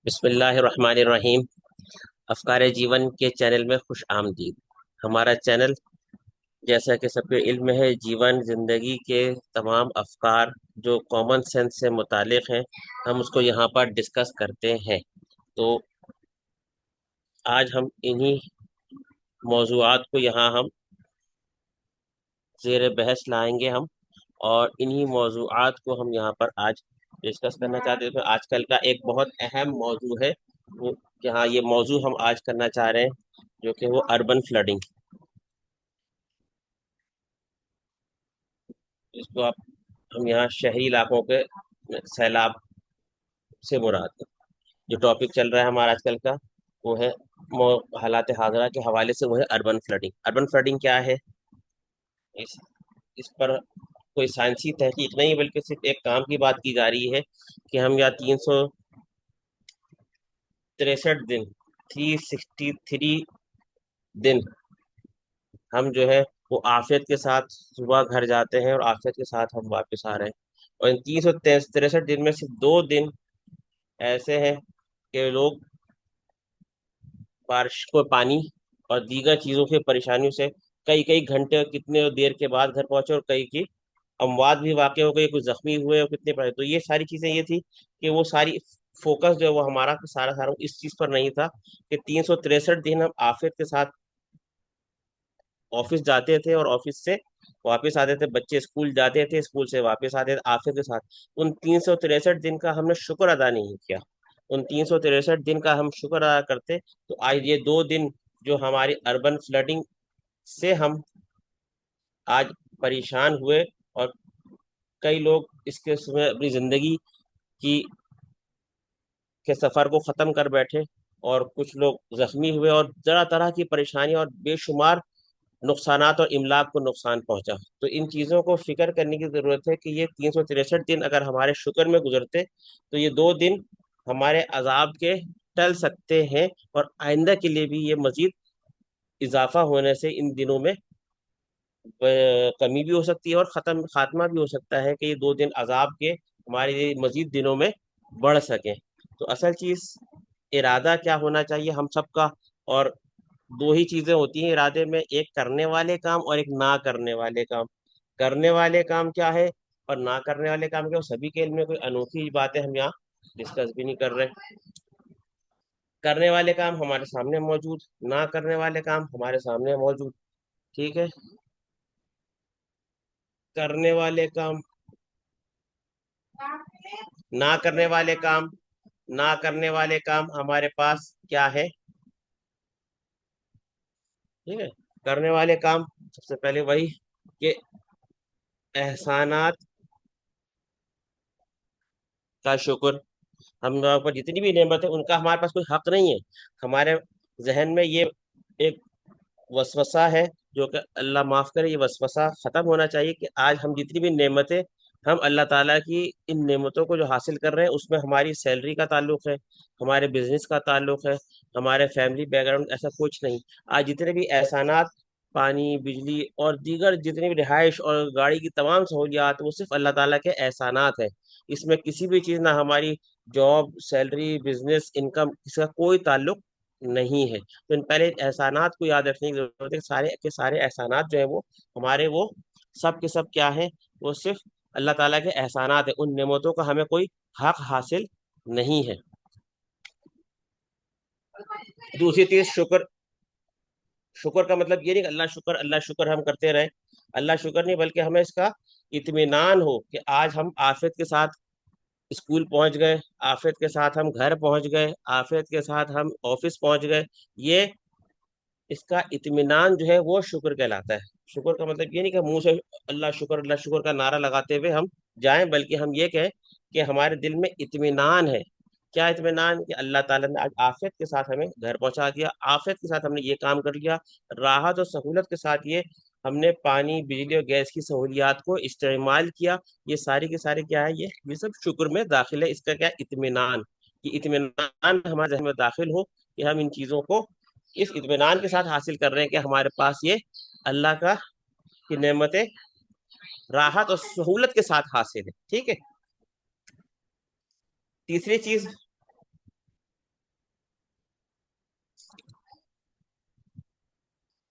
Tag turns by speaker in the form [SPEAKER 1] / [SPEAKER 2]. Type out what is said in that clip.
[SPEAKER 1] بسم اللہ الرحمن الرحیم۔ افکار جیون کے چینل میں خوش آمدید۔ ہمارا چینل، جیسا کہ سب کے علم ہے، جیون زندگی کے تمام افکار جو کامن سینس سے متعلق ہیں، ہم اس کو یہاں پر ڈسکس کرتے ہیں۔ تو آج ہم انہی موضوعات کو یہاں ہم زیر بحث لائیں گے اور انہی موضوعات کو ہم یہاں پر آج ڈسکس کرنا چاہتے ہیں۔ تو آج کل کا ایک بہت اہم موضوع ہے وہ، کہ ہاں یہ موضوع ہم آج کرنا چاہ رہے ہیں، جو کہ وہ اربن فلڈنگ۔ اس کو ہم یہاں شہری علاقوں کے سیلاب سے مراد ہے۔ جو ٹاپک چل رہا ہے ہمارا آج کل کا، وہ ہے حالات حاضرہ کے حوالے سے، وہ ہے اربن فلڈنگ۔ اربن فلڈنگ کیا ہے؟ اس اس پر کوئی سائنسی تحقیق نہیں، بلکہ صرف ایک کام کی بات کی جا رہی ہے کہ ہم یا 363 دن، 363 دن ہم جو ہے وہ عافیت کے ساتھ صبح گھر جاتے ہیں اور عافیت کے ساتھ ہم واپس آ رہے ہیں۔ اور ان 363 دن میں صرف 2 دن ایسے ہیں کہ لوگ بارش کو پانی اور دیگر چیزوں کی پریشانیوں سے کئی کئی گھنٹے، کتنے دیر کے بعد گھر پہنچے، اور کئی کی اموات بھی واقع ہو گئی، کچھ زخمی ہوئے اور کتنے پڑے۔ تو یہ ساری چیزیں یہ تھی کہ وہ ساری فوکس جو ہے وہ ہمارا سارا سارا اس چیز پر نہیں تھا کہ 363 دن ہم آفیت کے ساتھ آفس جاتے تھے اور آفس سے واپس آتے تھے، بچے اسکول جاتے تھے، اسکول سے واپس آتے تھے آفس کے ساتھ۔ ان 363 دن کا ہم نے شکر ادا نہیں کیا۔ ان 363 دن کا ہم شکر ادا کرتے تو آج یہ 2 دن جو ہماری اربن فلڈنگ سے ہم آج پریشان ہوئے، اور کئی لوگ اس کے اپنی زندگی کی کے سفر کو ختم کر بیٹھے، اور کچھ لوگ زخمی ہوئے، اور طرح طرح کی پریشانی اور بے شمار نقصانات اور املاک کو نقصان پہنچا۔ تو ان چیزوں کو فکر کرنے کی ضرورت ہے کہ یہ 363 دن اگر ہمارے شکر میں گزرتے تو یہ 2 دن ہمارے عذاب کے ٹل سکتے ہیں، اور آئندہ کے لیے بھی یہ مزید اضافہ ہونے سے ان دنوں میں کمی بھی ہو سکتی ہے، اور خاتمہ بھی ہو سکتا ہے کہ یہ 2 دن عذاب کے ہمارے مزید دنوں میں بڑھ سکیں۔ تو اصل چیز ارادہ کیا ہونا چاہیے ہم سب کا، اور 2 ہی چیزیں ہوتی ہیں ارادے میں، ایک کرنے والے کام اور ایک نہ کرنے والے کام۔ کرنے والے کام کیا ہے اور نہ کرنے والے کام کیا، وہ سبھی کے علم میں کوئی انوکھی باتیں ہم یہاں ڈسکس بھی نہیں کر رہے۔ کرنے والے کام ہمارے سامنے موجود، نہ کرنے والے کام ہمارے سامنے موجود، ٹھیک ہے۔ کرنے والے کام، نہ کرنے والے کام، نہ کرنے والے کام ہمارے پاس کیا ہے؟ ٹھیک ہے، کرنے والے کام سب سے پہلے وہی کہ احسانات کا شکر۔ ہم لوگوں پر جتنی بھی نعمت ہے ان کا ہمارے پاس کوئی حق نہیں ہے۔ ہمارے ذہن میں یہ ایک وسوسہ ہے، جو کہ اللہ معاف کرے، یہ وسوسہ ختم ہونا چاہیے کہ آج ہم جتنی بھی نعمتیں، ہم اللہ تعالیٰ کی ان نعمتوں کو جو حاصل کر رہے ہیں، اس میں ہماری سیلری کا تعلق ہے، ہمارے بزنس کا تعلق ہے، ہمارے فیملی بیک گراؤنڈ، ایسا کچھ نہیں۔ آج جتنے بھی احسانات، پانی، بجلی اور دیگر جتنی بھی رہائش اور گاڑی کی تمام سہولیات، وہ صرف اللہ تعالیٰ کے احسانات ہیں۔ اس میں کسی بھی چیز، نہ ہماری جاب، سیلری، بزنس، انکم، اس کا کوئی تعلق نہیں ہے۔ تو ان پہلے احسانات کو یاد رکھنے کی ضرورت ہے کہ سارے کے سارے احسانات جو ہیں وہ ہمارے، وہ سب کے سب کیا ہیں؟ وہ صرف اللہ تعالیٰ کے احسانات ہیں، ان نعمتوں کا ہمیں کوئی حق حاصل نہیں ہے۔ دوسری چیز شکر۔ شکر کا مطلب یہ نہیں کہ اللہ شکر ہم کرتے رہے، اللہ شکر نہیں، بلکہ ہمیں اس کا اطمینان ہو کہ آج ہم عافیت کے ساتھ اسکول پہنچ گئے، عافیت کے ساتھ ہم گھر پہنچ گئے، عافیت کے ساتھ ہم آفس پہنچ گئے۔ یہ اس کا اطمینان جو ہے وہ شکر کہلاتا ہے۔ شکر کا مطلب یہ نہیں کہ منہ سے اللہ شکر کا نعرہ لگاتے ہوئے ہم جائیں، بلکہ ہم یہ کہیں کہ ہمارے دل میں اطمینان ہے۔ کیا اطمینان؟ کہ اللہ تعالیٰ نے آج عافیت کے ساتھ ہمیں گھر پہنچا دیا، عافیت کے ساتھ ہم نے یہ کام کر لیا، راحت اور سہولت کے ساتھ یہ ہم نے پانی، بجلی اور گیس کی سہولیات کو استعمال کیا۔ یہ ساری کے سارے کیا ہے؟ یہ سب شکر میں داخل ہے۔ اس کا کیا؟ اطمینان۔ یہ اطمینان ہمارے ذہن میں داخل ہو کہ ہم ان چیزوں کو اس اطمینان کے ساتھ حاصل کر رہے ہیں کہ ہمارے پاس یہ اللہ کا کی نعمتیں راحت اور سہولت کے ساتھ حاصل ہے، ٹھیک ہے۔ تیسری چیز